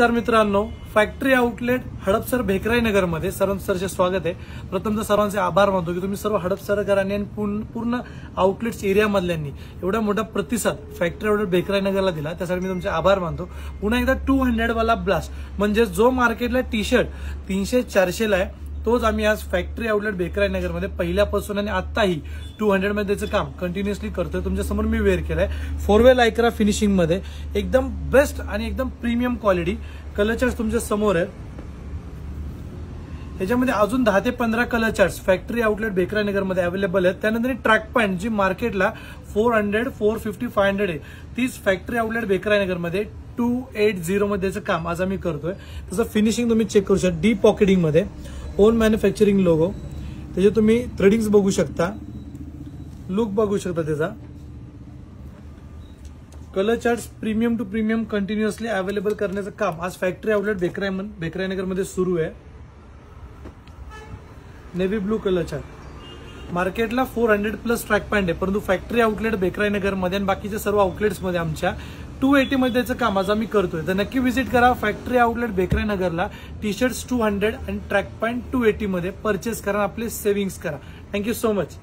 नमस्कार मित्रांनो, factory outlet Hadapsar भेकराई नगर मध्ये सर्वांचं सरचे स्वागत आहे। प्रथमतः सर्वांचे आभार मानतो की तुम्ही सर्व हडपसरकरांनी आणि पूर्ण आउटलेट्स एरिया मधल्यांनी एवढा मोठा प्रतिसाद फॅक्टरी आउटलेट भेकराई नगरला दिला, त्यासाठी मी तुमचे आभार मानतो। पुन्हा एकदा 200 वाला ब्लास्ट म्हणजे जो मार्केटला टी शर्ट 300-400 ला आहे तोच आम्ही आज फॅक्टरी आउटलेट भेकराई नगर मध्ये पहिल्यापासून आणि आताही 200 मध्ये त्याचं काम कंटिन्युअसली करतोय। तुमच्या समोर मी वेअर केलंय 4-वे लायक्रा फिनिशिंग मध्ये, एकदम बेस्ट आणि एकदम प्रीमियम क्वालिटी। कलर चार्ट तुमच्या समोर आहे। याच्यामध्ये अजून 10 ते 15 कलर चार्ट्स फॅक्टरी आउटलेट भेकराई नगर मध्ये अवेलेबल आहेत। त्यानंतर ट्रॅक पॅन्ट जी मार्केटला 400, 450, 500 आहे, तीच फॅक्टरी आउटलेट भेकराई नगर मध्ये 280 मध्ये त्याचं काम आज आम्ही करतोय। त्याचं फिनिशिंग तुम्ही चेक करू शकता, डीप पॉकेटिंग मध्ये ओन मॅन्युफॅक्चरिंग लोगो, त्याचे तुम्ही थ्रेडिंग्स बघू शकता, लुक बघू शकता, त्याचा colour charts premium to premium continuously available करण्याचं काम आज फॅक्टरी आउटलेट भेकराई नगर मध्ये सुरू आहे। नेव्ही ब्लू कलर चार्ट मार्केटला 400 प्लस ट्रॅक पॅन्ट आहे, परंतु फॅक्टरी आउटलेट भेकराई नगर मध्ये आणि बाकीच्या सर्व आउटलेट्स मध्ये आमच्या 280 मध्ये त्याचं काम आज आम्ही करतोय। तर नक्की व्हिजिट करा फॅक्टरी आउटलेट भेकराई नगरला। टी शर्ट्स 200 आणि ट्रॅक पॅन्ट 280 मध्ये परचेस करा, आपले सेव्हिंग्स करा। Thank you so much.